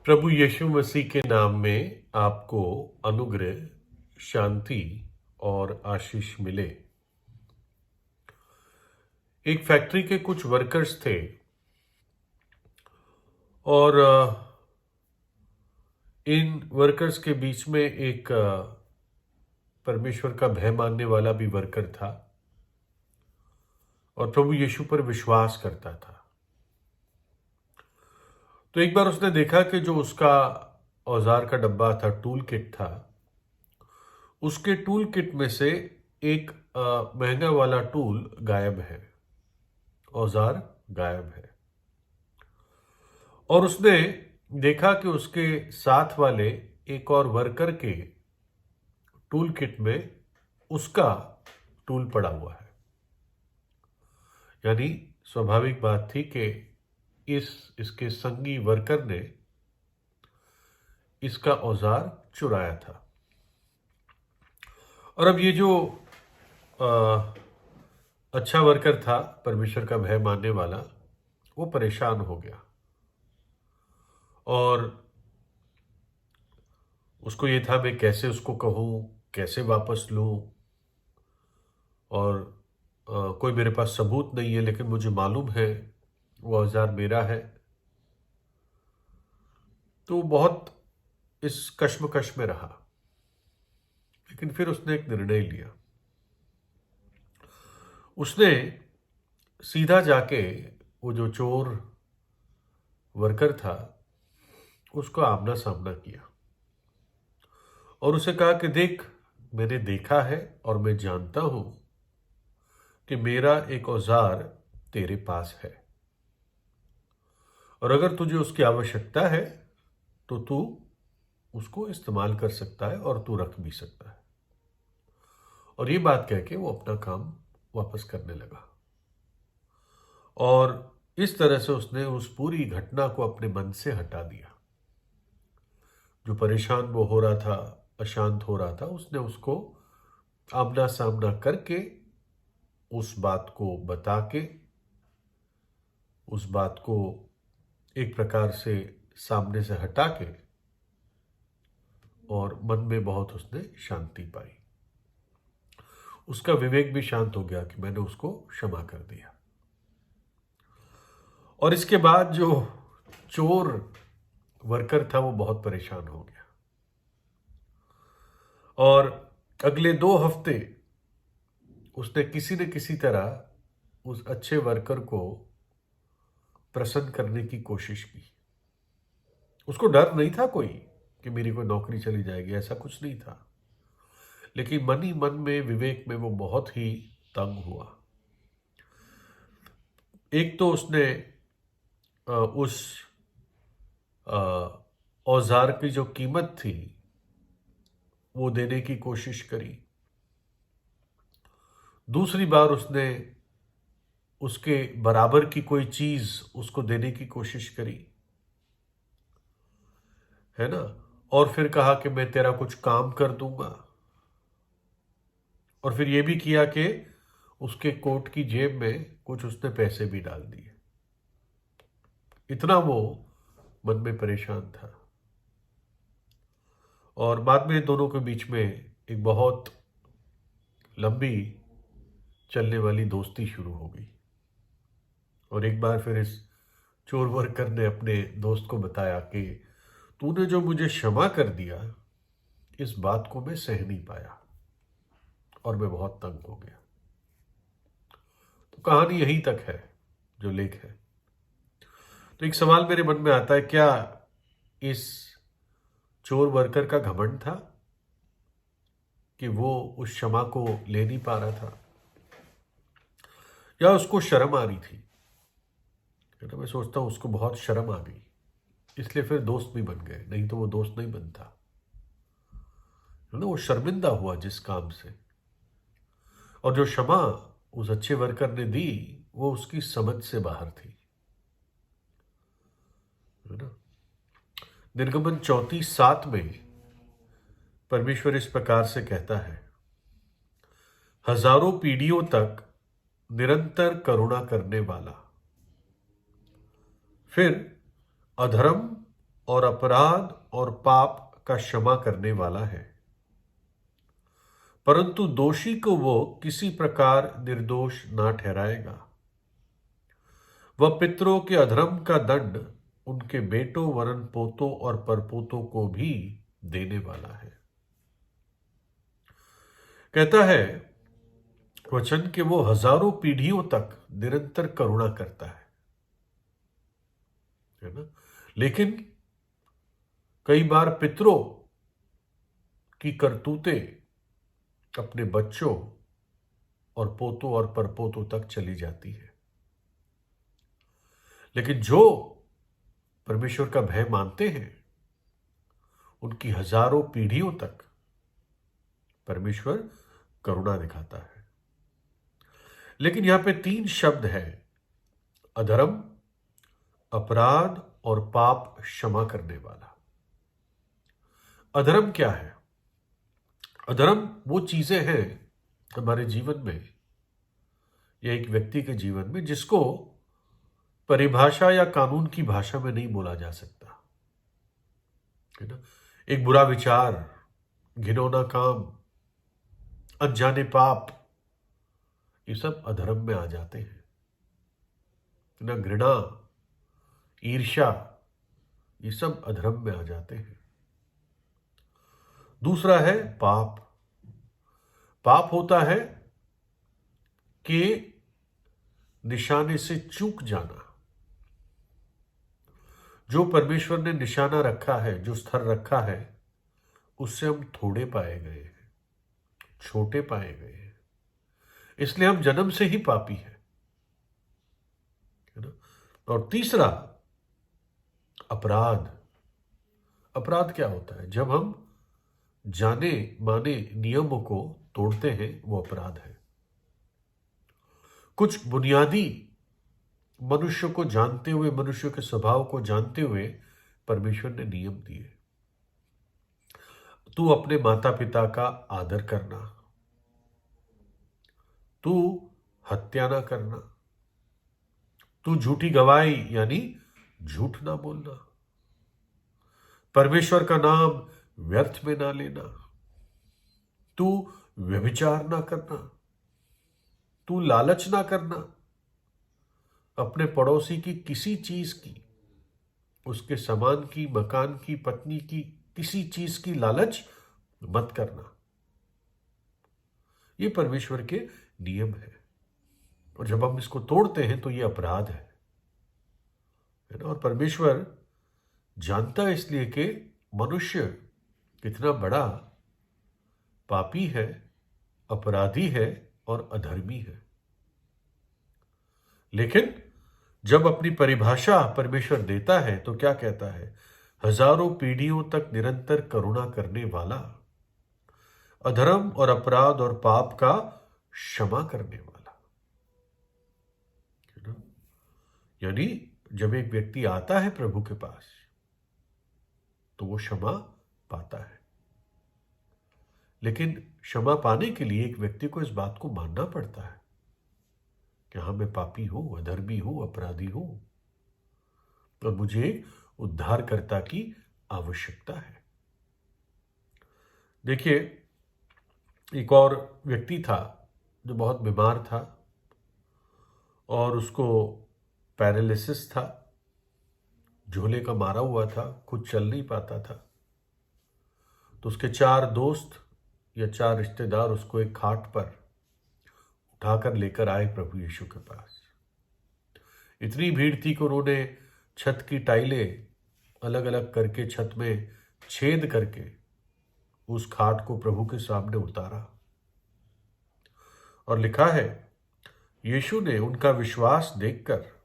प्रभु यीशु मसीह के नाम में आपको अनुग्रह, शांति और आशीष मिले। एक फैक्ट्री के कुछ वर्कर्स थे और इन वर्कर्स के बीच में एक परमेश्वर का भय मानने वाला भी वर्कर था और प्रभु यीशु पर विश्वास करता था। तो एक बार उसने देखा कि जो उसका औजार का डब्बा था, टूल किट था, उसके टूल किट में से एक महंगा वाला टूल गायब है, औजार गायब है। और उसने देखा कि उसके साथ वाले एक और वर्कर के टूल किट में उसका टूल पड़ा हुआ है। यानी स्वाभाविक बात थी कि इसके संगी वर्कर ने इसका औजार चुराया था। और अब ये जो अच्छा वर्कर था, परमेश्वर का भय मानने वाला, वो परेशान हो गया और उसको ये था मैं कैसे उसको कहूँ, कैसे वापस लूँ, और कोई मेरे पास सबूत नहीं है, लेकिन मुझे मालूम है वो औजार मेरा है। तो बहुत इस कश्मकश में रहा, लेकिन फिर उसने एक निर्णय लिया। उसने सीधा जाके वो जो चोर वर्कर था उसको आमना सामना किया और उसे कहा कि देख, मैंने देखा है और मैं जानता हूं कि मेरा एक औजार तेरे पास है, और अगर तुझे उसकी आवश्यकता है तो तू उसको इस्तेमाल कर सकता है और तू रख भी सकता है। और ये बात कह के वो अपना काम वापस करने लगा और इस तरह से उसने उस पूरी घटना को अपने मन से हटा दिया। जो परेशान वो हो रहा था, अशांत हो रहा था, उसने उसको आमना सामना करके उस बात को बता के उस बात को एक प्रकार से सामने से हटा के और मन में बहुत उसने शांति पाई। उसका विवेक भी शांत हो गया कि मैंने उसको क्षमा कर दिया। और इसके बाद जो चोर वर्कर था वो बहुत परेशान हो गया और अगले 2 हफ्ते उसने किसी न किसी तरह उस अच्छे वर्कर को प्रसन्न करने की कोशिश की। उसको डर नहीं था कोई कि मेरी कोई नौकरी चली जाएगी, ऐसा कुछ नहीं था, लेकिन मन ही मन में, विवेक में वो बहुत ही तंग हुआ। एक तो उसने उस औजार की जो कीमत थी वो देने की कोशिश करी। दूसरी बार उसने उसके बराबर की कोई चीज उसको देने की कोशिश करी, है ना। और फिर कहा कि मैं तेरा कुछ काम कर दूंगा, और फिर यह भी किया कि उसके कोट की जेब में कुछ उसने पैसे भी डाल दिए। इतना वो मन में परेशान था। और बाद में दोनों के बीच में एक बहुत लंबी चलने वाली दोस्ती शुरू हो गई। और एक बार फिर इस चोर वर्कर ने अपने दोस्त को बताया कि तूने जो मुझे क्षमा कर दिया, इस बात को मैं सह नहीं पाया और मैं बहुत तंग हो गया। तो कहानी यहीं तक है, जो लेख है। तो एक सवाल मेरे मन में आता है, क्या इस चोर वर्कर का घमंड था कि वो उस क्षमा को ले नहीं पा रहा था, या उसको शर्म आ रही थी? मैं सोचता हूं उसको बहुत शर्म आ गई, इसलिए फिर दोस्त भी बन गए, नहीं तो वो दोस्त नहीं बनता। वो शर्मिंदा हुआ जिस काम से। और जो क्षमा उस अच्छे वर्कर ने दी वो उसकी समझ से बाहर थी, है ना। निर्गमन 34:7 में परमेश्वर इस प्रकार से कहता है, हजारों पीढ़ियों तक निरंतर करुणा करने वाला, फिर अधर्म और अपराध और पाप का क्षमा करने वाला है, परंतु दोषी को वो किसी प्रकार निर्दोष ना ठहराएगा। वह पितरों के अधर्म का दंड उनके बेटों वरन पोतों और परपोतों को भी देने वाला है। कहता है वचन कि वो हजारों पीढ़ियों तक निरंतर करुणा करता है ना। लेकिन कई बार पितरों की करतूतें अपने बच्चों और पोतों और परपोतों तक चली जाती है। लेकिन जो परमेश्वर का भय मानते हैं उनकी हजारों पीढ़ियों तक परमेश्वर करुणा दिखाता है। लेकिन यहां पे 3 शब्द है, अधर्म, अपराध और पाप क्षमा करने वाला। अधर्म क्या है? अधर्म वो चीजें हैं हमारे जीवन में या एक व्यक्ति के जीवन में जिसको परिभाषा या कानून की भाषा में नहीं बोला जा सकता, है ना। एक बुरा विचार, घिनौना काम, अनजाने पाप, ये सब अधर्म में आ जाते हैं ना। घृणा, ईर्ष्या, ये सब अधर्म में आ जाते हैं। दूसरा है पाप। पाप होता है कि निशाने से चूक जाना। जो परमेश्वर ने निशाना रखा है, जो स्तर रखा है, उससे हम थोड़े पाए गए हैं, छोटे पाए गए हैं, इसलिए हम जन्म से ही पापी हैं, है ना। और तीसरा अपराध। अपराध क्या होता है? जब हम जाने माने नियमों को तोड़ते हैं, वो अपराध है। कुछ बुनियादी मनुष्य को जानते हुए, मनुष्य के स्वभाव को जानते हुए परमेश्वर ने नियम दिए। तू अपने माता पिता का आदर करना, तू हत्या ना करना, तू झूठी गवाही यानी झूठ ना बोलना, परमेश्वर का नाम व्यर्थ में ना लेना, तू व्यभिचार ना करना, तू लालच ना करना, अपने पड़ोसी की किसी चीज की, उसके सामान की, मकान की, पत्नी की, किसी चीज की लालच मत करना। ये परमेश्वर के नियम है और जब हम इसको तोड़ते हैं तो ये अपराध है ना। और परमेश्वर जानता है इसलिए कि मनुष्य कितना बड़ा पापी है, अपराधी है और अधर्मी है। लेकिन जब अपनी परिभाषा परमेश्वर देता है तो क्या कहता है? हजारों पीढ़ियों तक निरंतर करुणा करने वाला, अधर्म और अपराध और पाप का क्षमा करने वाला, है ना। यानी जब एक व्यक्ति आता है प्रभु के पास तो वो क्षमा पाता है। लेकिन क्षमा पाने के लिए एक व्यक्ति को इस बात को मानना पड़ता है कि हाँ, मैं पापी हूं, अधर्मी हूं, अपराधी हूं और मुझे उद्धारकर्ता की आवश्यकता है। देखिए, एक और व्यक्ति था जो बहुत बीमार था और उसको पैरालिसिस था, झोले का मारा हुआ था, खुद चल नहीं पाता था। तो उसके 4 दोस्त या 4 रिश्तेदार उसको एक खाट पर उठाकर लेकर आए प्रभु यीशु के पास। इतनी भीड़ थी कि उन्होंने छत की टाइलें अलग अलग करके, छत में छेद करके उस खाट को प्रभु के सामने उतारा और लिखा है, यीशु ने उनका विश्वास देखकर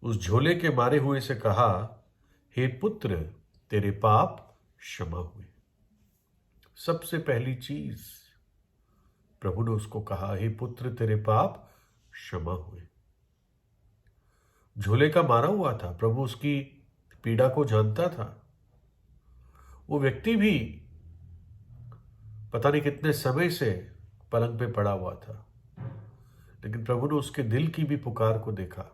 उस झोले के मारे हुए से कहा, हे पुत्र, तेरे पाप क्षमा हुए। सबसे पहली चीज प्रभु ने उसको कहा, हे पुत्र, तेरे पाप क्षमा हुए। झोले का मारा हुआ था, प्रभु उसकी पीड़ा को जानता था। वो व्यक्ति भी पता नहीं कितने समय से पलंग पे पड़ा हुआ था, लेकिन प्रभु ने उसके दिल की भी पुकार को देखा।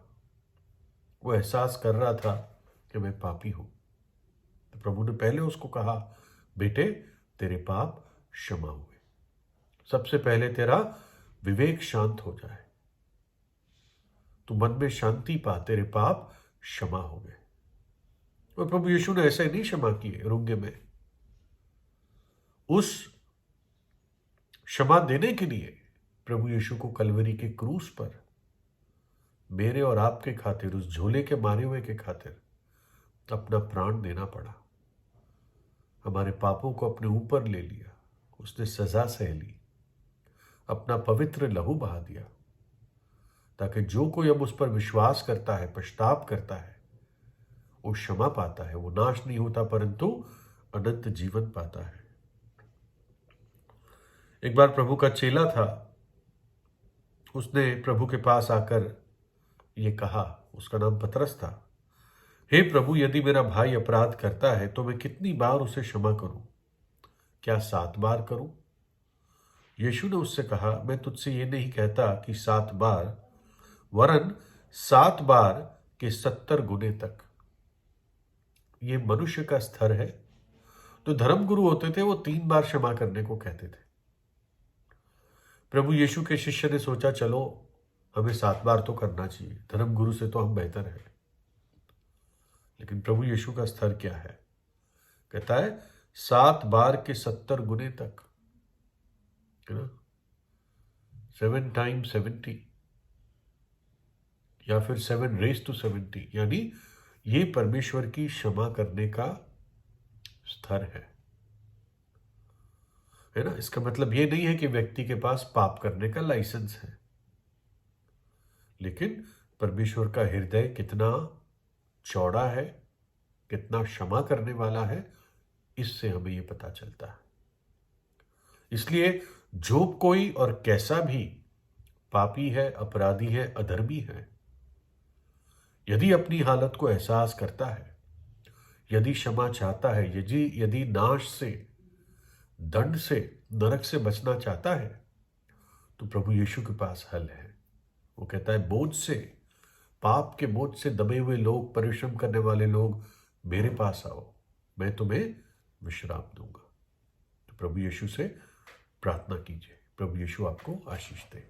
वो एहसास कर रहा था कि मैं पापी हूं। तो प्रभु ने पहले उसको कहा, बेटे तेरे पाप क्षमा हुए। सबसे पहले तेरा विवेक शांत हो जाए, तू मन में शांति पा, तेरे पाप क्षमा हो गए। और प्रभु यीशु ने ऐसे नहीं क्षमा किए रुंगे में, उस क्षमा देने के लिए प्रभु यीशु को कलवरी के क्रूस पर मेरे और आपके खातिर, उस झोले के मारे हुए के खातिर अपना प्राण देना पड़ा। हमारे पापों को अपने ऊपर ले लिया, उसने सजा सह ली, अपना पवित्र लहू बहा दिया, ताकि जो कोई अब उस पर विश्वास करता है, पश्चाताप करता है, वो क्षमा पाता है, वो नाश नहीं होता परंतु अनंत जीवन पाता है। एक बार प्रभु का चेला था, उसने प्रभु के पास आकर ये कहा, उसका नाम पतरस था, हे प्रभु, यदि मेरा भाई अपराध करता है तो मैं कितनी बार उसे क्षमा करूं? क्या 7 बार करूं? यीशु ने उससे कहा, मैं तुझसे ये नहीं कहता कि 7 बार, वरन 7 बार के 70 गुने तक। ये मनुष्य का स्तर है। तो धर्मगुरु होते थे, वो 3 बार क्षमा करने को कहते थे। प्रभु यीशु के शिष्य ने सोचा, चलो हमें 7 बार तो करना चाहिए, धर्मगुरु से तो हम बेहतर हैं। लेकिन प्रभु यीशु का स्तर क्या है? कहता है 7 बार के 70 गुने तक, है ना, 7 times 70 या फिर 7 raised to 70, यानी ये परमेश्वर की क्षमा करने का स्तर है ना। इसका मतलब ये नहीं है कि व्यक्ति के पास पाप करने का लाइसेंस है, लेकिन परमेश्वर का हृदय कितना चौड़ा है, कितना क्षमा करने वाला है, इससे हमें यह पता चलता है। इसलिए जो कोई और कैसा भी पापी है, अपराधी है, अधर्मी है, यदि अपनी हालत को एहसास करता है, यदि क्षमा चाहता है, यदि नाश से, दंड से, नरक से बचना चाहता है, तो प्रभु यीशु के पास हल है। वो कहता है, बोझ से, पाप के बोझ से दबे हुए लोग, परिश्रम करने वाले लोग मेरे पास आओ, मैं तुम्हें विश्राम दूंगा। तो प्रभु यीशु से प्रार्थना कीजिए। प्रभु यीशु आपको आशीष दे।